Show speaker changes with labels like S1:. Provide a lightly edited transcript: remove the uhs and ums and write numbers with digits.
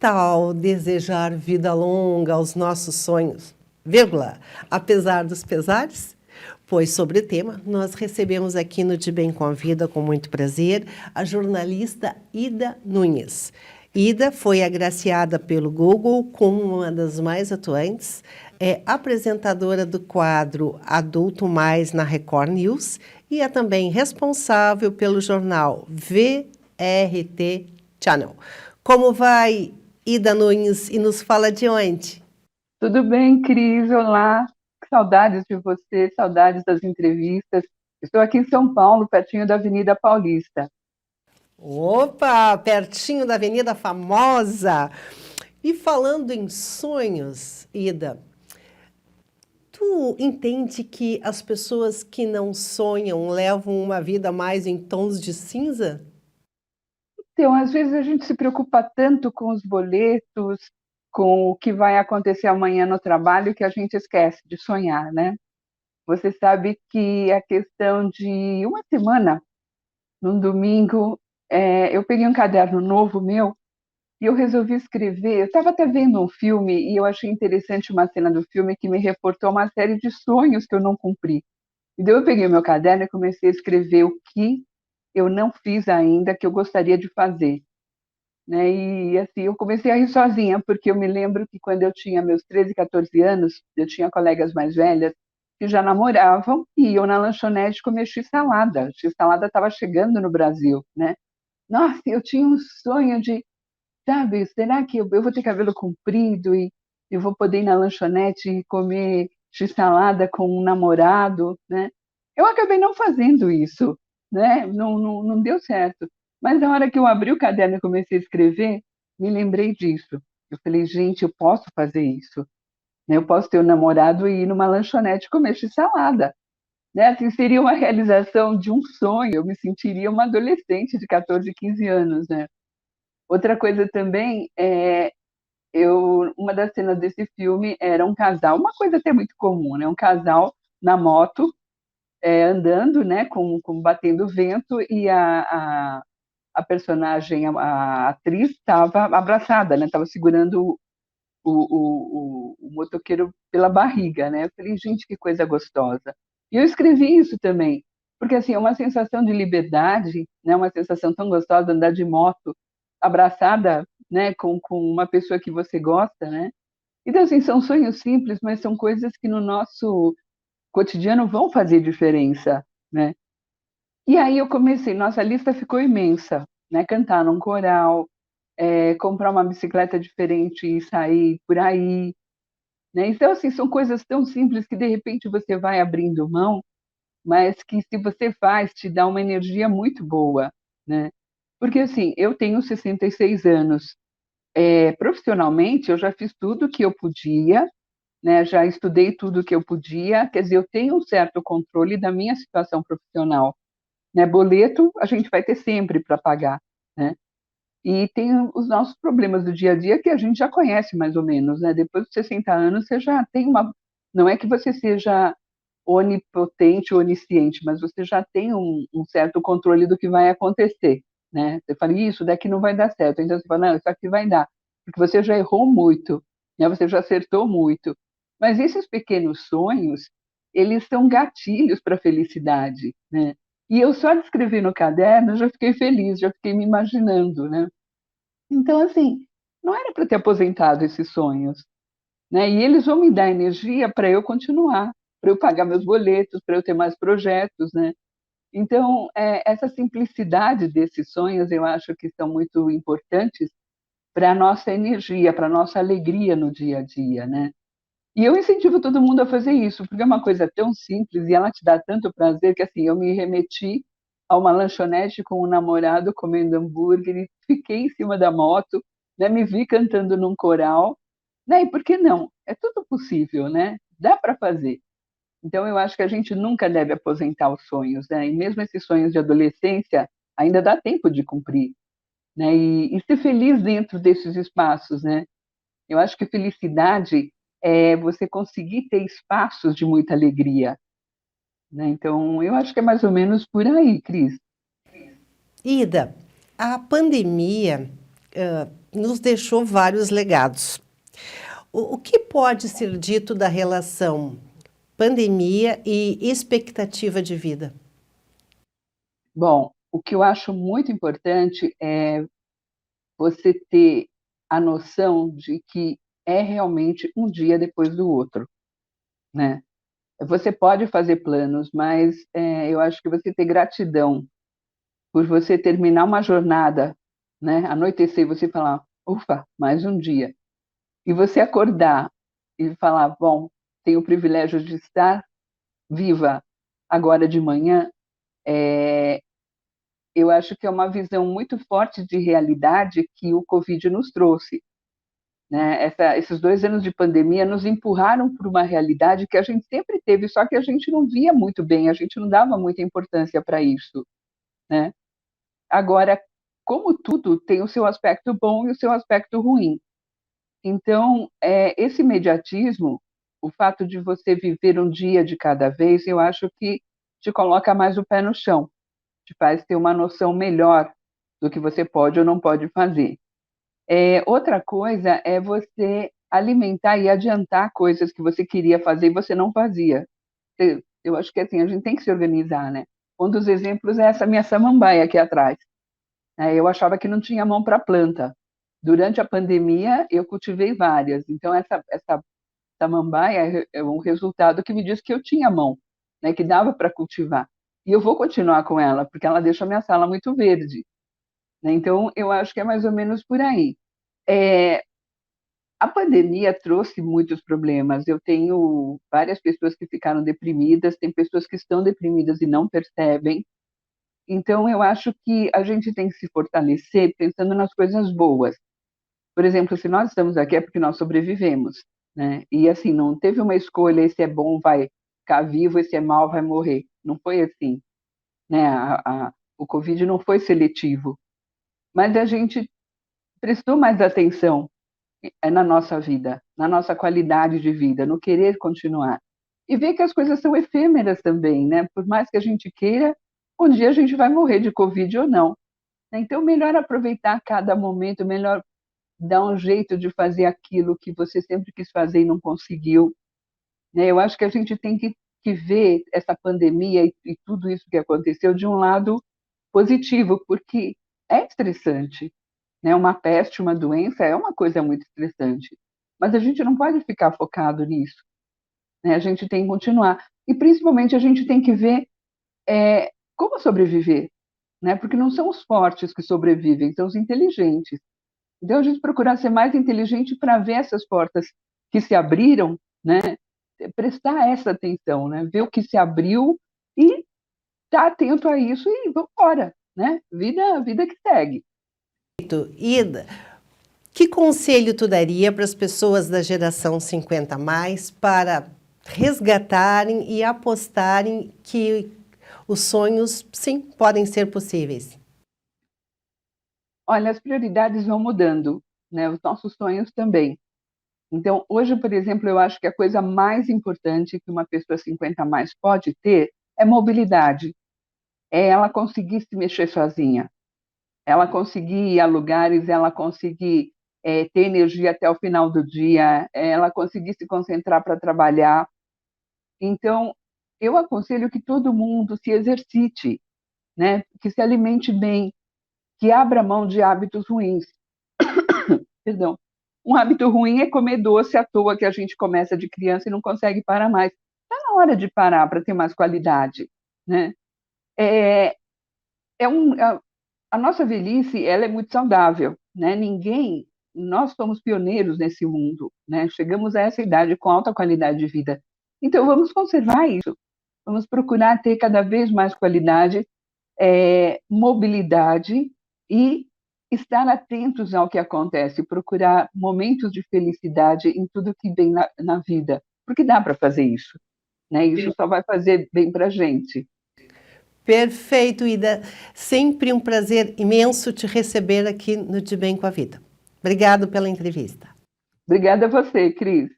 S1: tal desejar vida longa aos nossos sonhos, vírgula, apesar dos pesares? Pois sobre o tema, nós recebemos aqui no De Bem com a Vida, com muito prazer, a jornalista Ida Nunes. Ida foi agraciada pelo Google como uma das mais atuantes, é apresentadora do quadro Adulto Mais na Record News e é também responsável pelo jornal VRT Channel. Como vai, Ida Nunes, e nos fala de onde?
S2: Tudo bem, Cris? Olá. Saudades de você, saudades das entrevistas. Estou aqui em São Paulo, pertinho da Avenida Paulista.
S1: Opa, pertinho da Avenida Famosa. E falando em sonhos, Ida, tu entende que as pessoas que não sonham levam uma vida mais em tons de cinza?
S2: Então, às vezes a gente se preocupa tanto com os boletos, com o que vai acontecer amanhã no trabalho, que a gente esquece de sonhar, né? Você sabe que a questão de uma semana, num domingo, eu peguei um caderno novo meu e eu resolvi escrever. Eu estava até vendo um filme e eu achei interessante uma cena do filme que me reportou uma série de sonhos que eu não cumpri. E daí eu peguei o meu caderno e comecei a escrever o que eu não fiz ainda, que eu gostaria de fazer, né? E assim, eu comecei a rir sozinha, porque eu me lembro que quando eu tinha meus 13, 14 anos, eu tinha colegas mais velhas que já namoravam e iam na lanchonete comer x-salada. X-salada estava chegando no Brasil, né? Nossa, eu tinha um sonho de, sabe, será que eu vou ter cabelo comprido e eu vou poder ir na lanchonete e comer x-salada com um namorado, né? Eu acabei não fazendo isso, né? Não deu certo. Mas na hora que eu abri o caderno e comecei a escrever, me lembrei disso. Eu falei, gente, eu posso fazer isso, né? Eu posso ter um namorado e ir numa lanchonete comer x-salada, né? Assim, seria uma realização de um sonho. Eu me sentiria uma adolescente de 14, 15 anos, né? Outra coisa também uma das cenas desse filme era um casal, uma coisa até muito comum, né? Um casal na moto, andando, né? Batendo vento e a personagem, a atriz, estava abraçada, né? Estava segurando o motoqueiro pela barriga, né? Eu falei, gente, que coisa gostosa. E eu escrevi isso também, porque assim, é uma sensação de liberdade, né? Uma sensação tão gostosa andar de moto abraçada, né? Com uma pessoa que você gosta, né? Então, assim, são sonhos simples, mas são coisas que no nosso cotidiano vão fazer diferença, né? E aí eu comecei, nossa lista ficou imensa, né? Cantar num coral, comprar uma bicicleta diferente e sair por aí, né? Então, assim, são coisas tão simples que de repente você vai abrindo mão, mas que se você faz, te dá uma energia muito boa, né? Porque, assim, eu tenho 66 anos. Profissionalmente, eu já fiz tudo que eu podia, né? Já estudei tudo que eu podia, quer dizer, eu tenho um certo controle da minha situação profissional, né? Boleto a gente vai ter sempre para pagar, né? E tem os nossos problemas do dia a dia que a gente já conhece mais ou menos, né? Depois dos 60 anos você já tem uma... Não é que você seja onipotente, onisciente, mas você já tem um certo controle do que vai acontecer, né? Você fala, isso daqui não vai dar certo, então você fala, não, isso aqui vai dar, porque você já errou muito, né? Você já acertou muito. Mas esses pequenos sonhos, eles são gatilhos para a felicidade, né? E eu só de escrever no caderno já fiquei feliz, já fiquei me imaginando, né? Então, assim, não era para ter aposentado esses sonhos, né? E eles vão me dar energia para eu continuar, para eu pagar meus boletos, para eu ter mais projetos, né? Então, essa simplicidade desses sonhos eu acho que são muito importantes para a nossa energia, para a nossa alegria no dia a dia, né? E eu incentivo todo mundo a fazer isso, porque é uma coisa tão simples e ela te dá tanto prazer que, assim, eu me remeti a uma lanchonete com um namorado comendo hambúrguer e fiquei em cima da moto, né? Me vi cantando num coral, né? E por que não? É tudo possível, né? Dá para fazer. Então, eu acho que a gente nunca deve aposentar os sonhos, né? E mesmo esses sonhos de adolescência, ainda dá tempo de cumprir, né? E ser feliz dentro desses espaços, né? Eu acho que felicidade é você conseguir ter espaços de muita alegria, né? Então, eu acho que é mais ou menos por aí, Cris.
S1: Ida, a pandemia nos deixou vários legados. O que pode ser dito da relação pandemia e expectativa de vida?
S2: Bom, o que eu acho muito importante é você ter a noção de que é realmente um dia depois do outro, né? Você pode fazer planos, mas eu acho que você ter gratidão por você terminar uma jornada, né? Anoitecer e você falar, ufa, mais um dia. E você acordar e falar, bom, tenho o privilégio de estar viva agora de manhã, eu acho que é uma visão muito forte de realidade que o Covid nos trouxe, né? Esses 2 anos de pandemia nos empurraram para uma realidade que a gente sempre teve, só que a gente não via muito bem, a gente não dava muita importância para isso, né? Agora, como tudo tem o seu aspecto bom e o seu aspecto ruim. Então, esse imediatismo, o fato de você viver um dia de cada vez, eu acho que te coloca mais o pé no chão, te faz ter uma noção melhor do que você pode ou não pode fazer. Outra coisa é você alimentar e adiantar coisas que você queria fazer e você não fazia. Eu acho que assim, a gente tem que se organizar, né? Um dos exemplos é essa minha samambaia aqui atrás. Eu achava que não tinha mão para planta. Durante a pandemia, eu cultivei várias. Então, essa samambaia é um resultado que me diz que eu tinha mão, né? Que dava para cultivar. E eu vou continuar com ela, porque ela deixa a minha sala muito verde, né? Então, eu acho que é mais ou menos por aí. É, a pandemia trouxe muitos problemas. Eu tenho várias pessoas que ficaram deprimidas, tem pessoas que estão deprimidas e não percebem. Então, eu acho que a gente tem que se fortalecer pensando nas coisas boas. Por exemplo, se nós estamos aqui é porque nós sobrevivemos, né? E assim, não teve uma escolha, esse é bom, vai ficar vivo, esse é mal, vai morrer. Não foi assim, né? O Covid não foi seletivo, mas a gente prestou mais atenção na nossa vida, na nossa qualidade de vida, no querer continuar. E ver que as coisas são efêmeras também, né? Por mais que a gente queira, um dia a gente vai morrer de Covid ou não. Então, melhor aproveitar cada momento, melhor dar um jeito de fazer aquilo que você sempre quis fazer e não conseguiu, né? Eu acho que a gente tem que ver essa pandemia e tudo isso que aconteceu de um lado positivo, porque é estressante, né? Uma peste, uma doença é uma coisa muito estressante, mas a gente não pode ficar focado nisso, né? A gente tem que continuar e principalmente a gente tem que ver como sobreviver, né? Porque não são os fortes que sobrevivem, são os inteligentes. Então, a gente procurar ser mais inteligente para ver essas portas que se abriram, né? Prestar essa atenção, né? Ver o que se abriu e estar atento a isso e vamos embora, né? Vida que segue.
S1: Ida, que conselho tu daria para as pessoas da geração 50 mais para resgatarem e apostarem que os sonhos, sim, podem ser possíveis?
S2: Olha, as prioridades vão mudando, né? Os nossos sonhos também. Então, hoje, por exemplo, eu acho que a coisa mais importante que uma pessoa 50 a mais pode ter é mobilidade. É ela conseguir se mexer sozinha, ela conseguir ir a lugares, ela conseguir ter energia até o final do dia, ela conseguir se concentrar para trabalhar. Então, eu aconselho que todo mundo se exercite, né? Que se alimente bem, que abra mão de hábitos ruins. Perdão. Um hábito ruim é comer doce à toa que a gente começa de criança e não consegue parar mais. Está na hora de parar para ter mais qualidade, né? É, é um, a nossa velhice ela é muito saudável, né? Nós somos pioneiros nesse mundo, né? Chegamos a essa idade com alta qualidade de vida. Então vamos conservar isso, vamos procurar ter cada vez mais qualidade, mobilidade e estar atentos ao que acontece, procurar momentos de felicidade em tudo que vem na vida, porque dá para fazer isso, né? Isso só vai fazer bem para a gente.
S1: Perfeito, Ida. Sempre um prazer imenso te receber aqui no De Bem com a Vida. Obrigado pela entrevista.
S2: Obrigada a você, Cris.